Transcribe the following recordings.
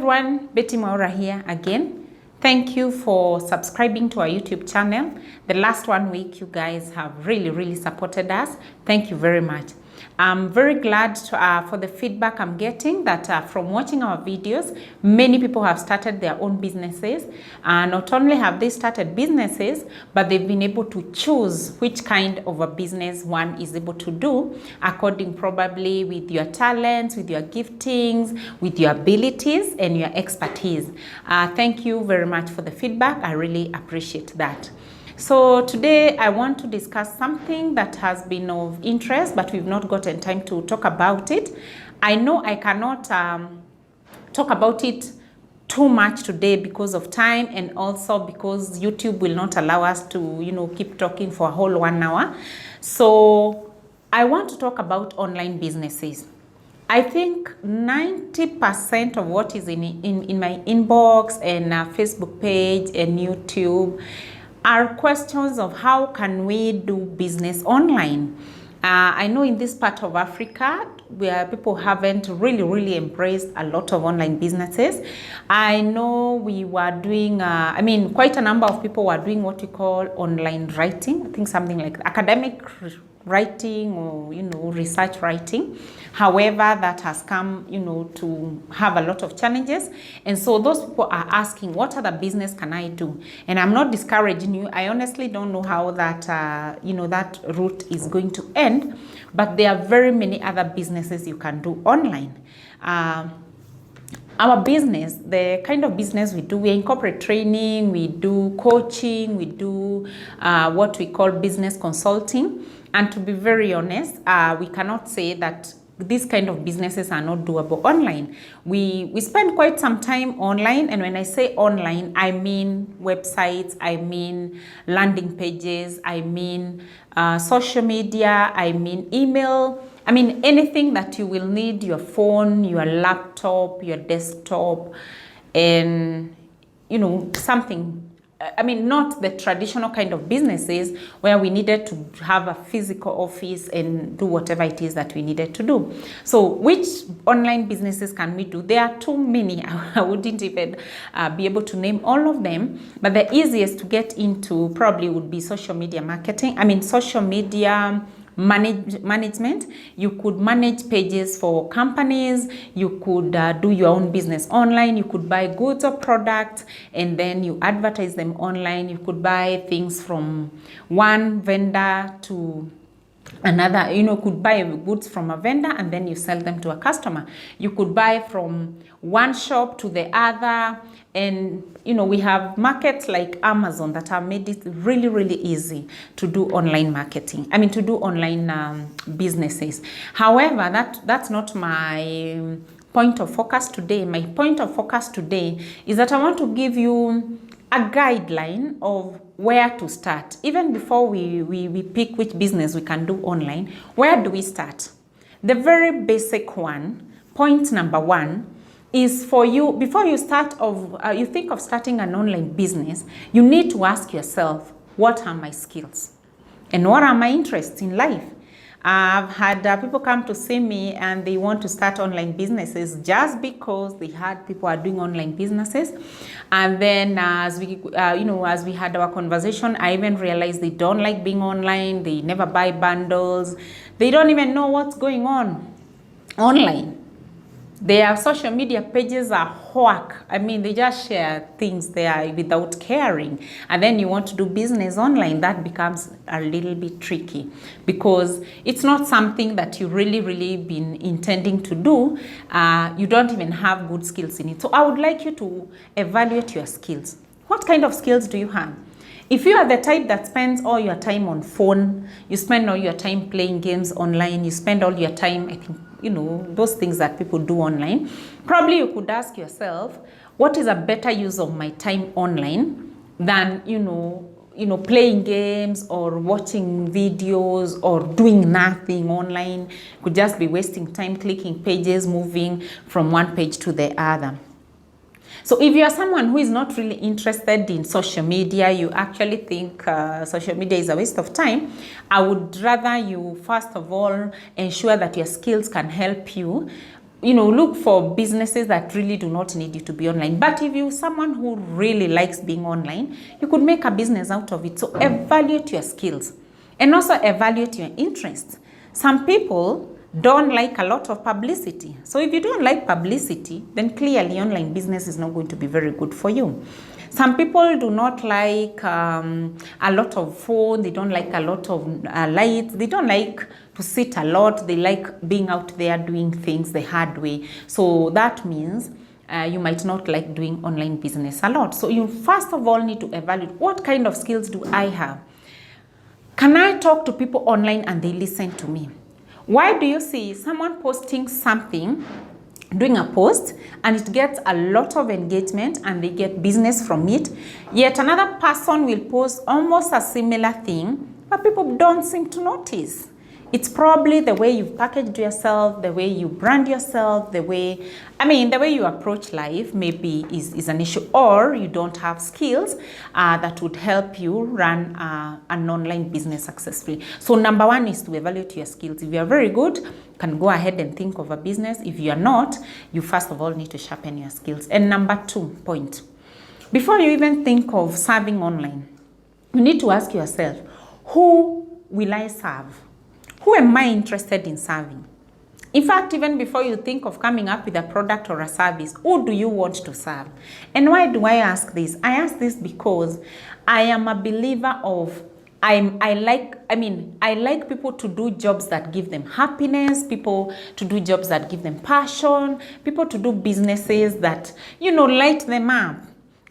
everyone, Betty Maura here again. Thank you for subscribing to our YouTube channel. The last 1 week, you guys have really supported us. Thank you very much. I'm very glad for the feedback I'm getting that from watching our videos, many people have started their own businesses. Not only have they started businesses, but they've been able to choose which kind of a business one is able to do, according probably with your talents, with your giftings, with your abilities and your expertise. Thank you very much for the feedback. I really appreciate that. So today I want to discuss something that has been of interest, but we've not gotten time to talk about it. I know I cannot talk about it too much today because of time, and also because YouTube will not allow us to, keep talking for a whole 1 hour. So I want to talk about online businesses. I think 90% of what is in my inbox and Facebook page and YouTube are questions of how can we do business online. I know in this part of Africa where people haven't really embraced a lot of online businesses. I know we were doing, quite a number of people were doing what we call online writing. I think something like academic writing or, research writing. However, that has come, to have a lot of challenges. And so those people are asking, what other business can I do? And I'm not discouraging you. I honestly don't know how that, that route is going to end. But there are very many other businesses you can do online. Our business, the kind of business we do, we incorporate training, we do coaching, we do what we call business consulting. And to be very honest, we cannot say that these kind of businesses are not doable online. We spend quite some time online, and when I say online, I mean websites, I mean landing pages, I mean social media, I mean email, I mean anything that you will need your phone, your laptop, your desktop, and something. Not the traditional kind of businesses where we needed to have a physical office and do whatever it is that we needed to do. So which online businesses can we do? There are too many. I wouldn't even be able to name all of them, but the easiest to get into probably would be social media marketing. Social media management. You could manage pages for companies. You could do your own business online. You could buy goods or products and then you advertise them online. You could buy things from one vendor to another. Could buy goods from a vendor and then you sell them to a customer. You could buy from one shop to the other. And we have markets like Amazon that have made it really easy to do online marketing. To do online businesses. However, that's not my point of focus today. My point of focus today is that I want to give you a guideline of where to start. Even before we pick which business we can do online, where do we start? The very basic one, point number 1, is for you, before you you think of starting an online business, you need to ask yourself, what are my skills? And what are my interests in life? I've had people come to see me and they want to start online businesses just because they had people are doing online businesses. And then as we had our conversation, I even realized they don't like being online. They never buy bundles. They don't even know what's going on online. Their social media pages are whack. They just share things there without caring. And then you want to do business online, that becomes a little bit tricky because it's not something that you really been intending to do. You don't even have good skills in it. So I would like you to evaluate your skills. What kind of skills do you have? If you are the type that spends all your time on phone, you spend all your time playing games online, you spend all your time, I think, those things that people do online, probably you could ask yourself, what is a better use of my time online than, playing games or watching videos or doing nothing online? Could just be wasting time clicking pages, moving from one page to the other. So if you are someone who is not really interested in social media, you actually think social media is a waste of time, I would rather you first of all ensure that your skills can help you look for businesses that really do not need you to be online. But if you're someone who really likes being online, you could make a business out of it. So evaluate your skills and also evaluate your interests. Some people don't like a lot of publicity. So if you don't like publicity, then clearly online business is not going to be very good for you. Some people do not like a lot of phone. They don't like a lot of lights. They don't like to sit a lot. They like being out there doing things the hard way. So that means you might not like doing online business a lot. So you first of all need to evaluate, what kind of skills do I have? Can I talk to people online and they listen to me? Why do you see someone posting something, doing a post, and it gets a lot of engagement and they get business from it, yet another person will post almost a similar thing, but people don't seem to notice? It's probably the way you've packaged yourself, the way you brand yourself, the way you approach life maybe is an issue, or you don't have skills that would help you run an online business successfully. So number one is to evaluate your skills. If you are very good, you can go ahead and think of a business. If you are not, you first of all need to sharpen your skills. And number 2 point, before you even think of serving online, you need to ask yourself, who will I serve? Who am I interested in serving? In fact, even before you think of coming up with a product or a service, who do you want to serve? And why do I ask this? I ask this because I am a believer of, I like people to do jobs that give them happiness, people to do jobs that give them passion, people to do businesses that, light them up.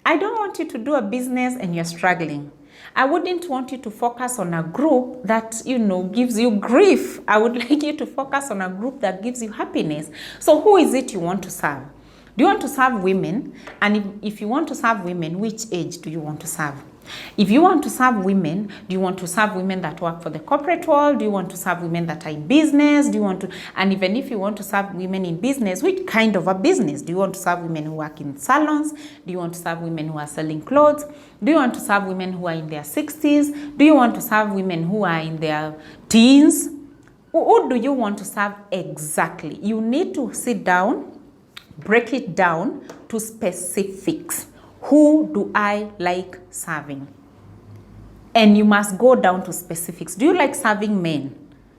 I don't want you to do a business and you're struggling. I wouldn't want you to focus on a group that, gives you grief. I would like you to focus on a group that gives you happiness. So who is it you want to serve? Do you want to serve women? And if you want to serve women, which age do you want to serve? If you want to serve women, do you want to serve women that work for the corporate world? Do you want to serve women that are in business? And even if you want to serve women in business, which kind of a business? Do you want to serve women who work in salons? Do you want to serve women who are selling clothes? Do you want to serve women who are in their 60s? Do you want to serve women who are in their teens? Who do you want to serve exactly? You need to sit down, break it down to specifics. Who do I like serving? And you must go down to specifics. Do you like serving men?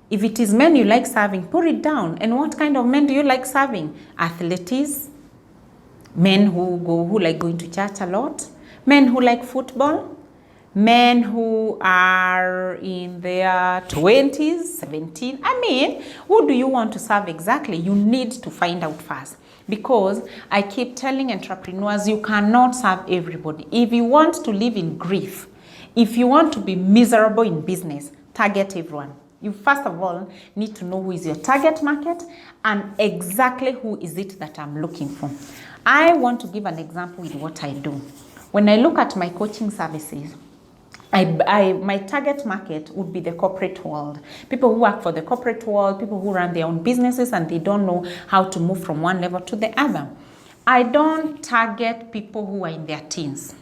If it is men you like serving, put it down. And what kind of men do you like serving? Athletes, men who like going to church a lot, men who like football, men who are in their 20s, 17. Who do you want to serve exactly? You need to find out first. Because I keep telling entrepreneurs, you cannot serve everybody. If you want to live in grief, if you want to be miserable in business, target everyone. You first of all need to know who is your target market and exactly who is it that I'm looking for. I want to give an example with what I do. When I look at my coaching services, my target market would be the corporate world. People who work for the corporate world, people who run their own businesses and they don't know how to move from one level to the other. I don't target people who are in their teens,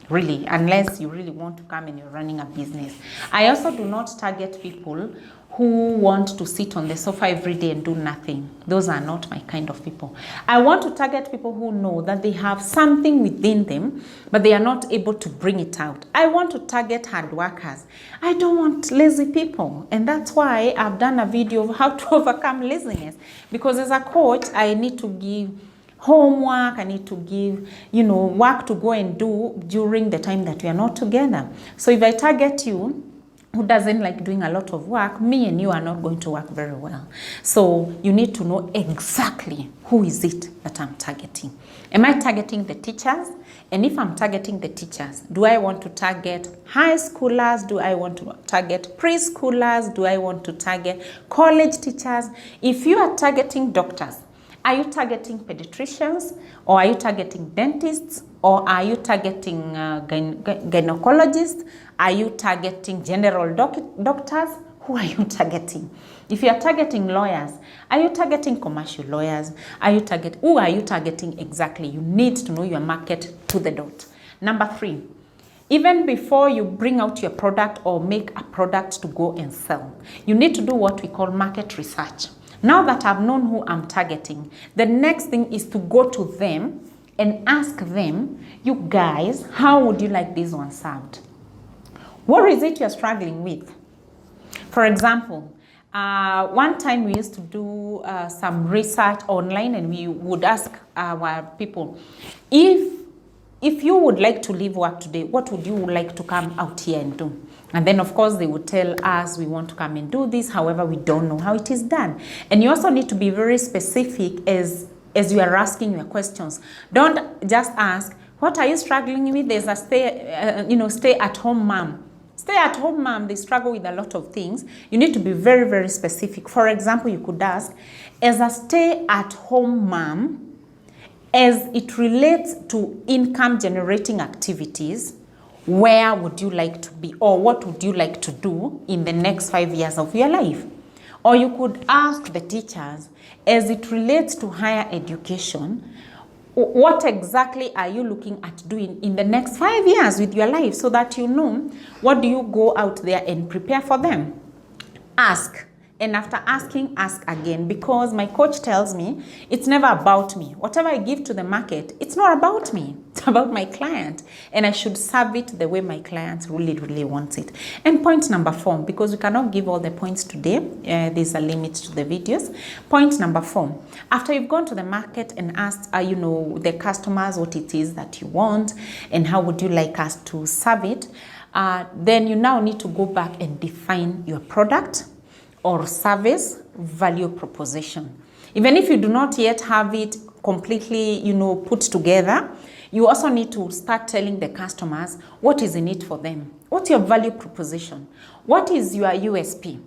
really, unless you really want to come and you're running a business. I also do not target people who want to sit on the sofa every day and do nothing. Those are not my kind of people. I want to target people who know that they have something within them, but they are not able to bring it out. I want to target hard workers. I don't want lazy people. And that's why I've done a video of how to overcome laziness. Because as a coach, I need to give homework, I need to give, work to go and do during the time that we are not together. So if I target you, who doesn't like doing a lot of work, me and you are not going to work very well. So you need to know exactly who is it that I'm targeting. Am I targeting the teachers? And if I'm targeting the teachers, do I want to target high schoolers? Do I want to target preschoolers? Do I want to target college teachers? If you are targeting doctors, are you targeting pediatricians, or are you targeting dentists, or are you targeting gynecologists? Are you targeting general doctors? Who are you targeting? If you are targeting lawyers, are you targeting commercial lawyers? Who are you targeting exactly? You need to know your market to the dot. Number 3, even before you bring out your product or make a product to go and sell, you need to do what we call market research. Now that I've known who I'm targeting, the next thing is to go to them and ask them, you guys, how would you like this one served? What is it you're struggling with? For example, one time we used to do some research online, and we would ask our people, if you would like to leave work today, what would you like to come out here and do? And then, of course, they would tell us, we want to come and do this. However, we don't know how it is done. And you also need to be very specific as you are asking your questions. Don't just ask, what are you struggling with? There's a stay-at-home mom. Stay-at-home mom, they struggle with a lot of things. You need to be very, very specific. For example, you could ask, as a stay-at-home mom, as it relates to income-generating activities, where would you like to be, or what would you like to do in the next 5 years of your life? Or you could ask the teachers, as it relates to higher education, what exactly are you looking at doing in the next 5 years with your life, so that you know what do you go out there and prepare for them. Ask. And after asking, ask again, because my coach tells me it's never about me. Whatever I give to the market, it's not about me. It's about my client. And I should serve it the way my client really, really wants it. And point number 4, because we cannot give all the points today. There's a limit to the videos. Point number 4, after you've gone to the market and asked, the customers what it is that you want and how would you like us to serve it, then you now need to go back and define your product or service value proposition. Even if you do not yet have it completely, put together, you also need to start telling the customers what is in it for them. What's your value proposition? What is your USP?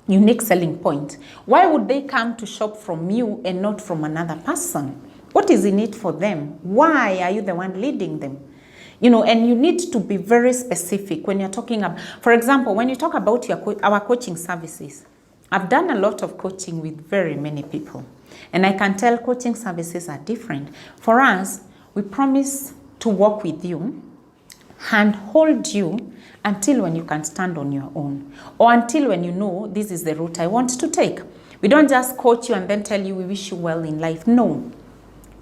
Unique selling point. Why would they come to shop from you and not from another person? What is in it for them? Why are you the one leading them? And you need to be very specific when you're talking about, for example, when you talk about our coaching services. I've done a lot of coaching with very many people, and I can tell coaching services are different. For us, we promise to work with you and hold you until when you can stand on your own, or until when you know this is the route I want to take. We don't just coach you and then tell you we wish you well in life. No.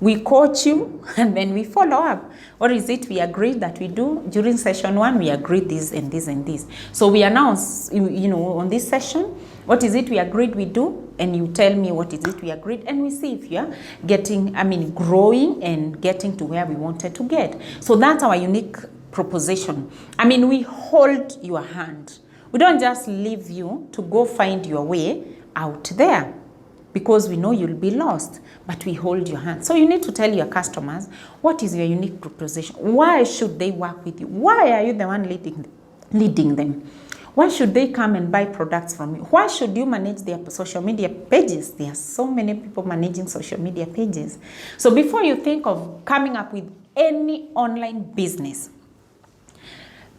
We coach you and then we follow up. What is it we agreed that we do? During session 1, we agreed this and this and this. So we announce, on this session, what is it we agreed we do? And you tell me what is it we agreed, and we see if you're growing and getting to where we wanted to get. So that's our unique proposition. We hold your hand. We don't just leave you to go find your way out there, because we know you'll be lost, but we hold your hand. So you need to tell your customers, what is your unique proposition? Why should they work with you? Why are you the one leading them? Why should they come and buy products from you? Why should you manage their social media pages? There are so many people managing social media pages. So before you think of coming up with any online business,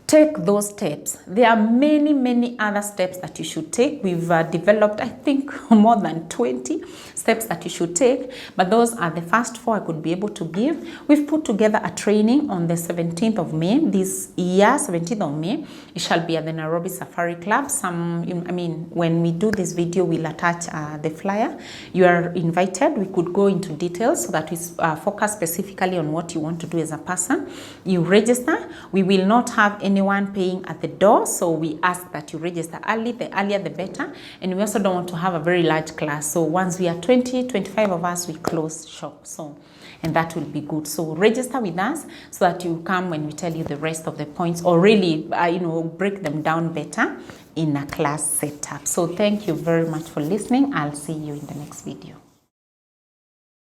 take those steps. There are many, many other steps that you should take. We've developed, I think, more than 20 steps that you should take, but those are the first 4 I could be able to give. We've put together a training on the 17th of May this year, 17th of May. It shall be at the Nairobi Safari Club. When we do this video, we'll attach the flyer. You are invited. We could go into details so that we focus specifically on what you want to do as a person. You register. We will not have anyone paying at the door, so we ask that you register early. The earlier the better, and we also don't want to have a very large class. So once we are 20, 25 of us, we close shop. And that will be good. So register with us so that you come when we tell you the rest of the points, or really break them down better in a class setup. So thank you very much for listening. I'll see you in the next video.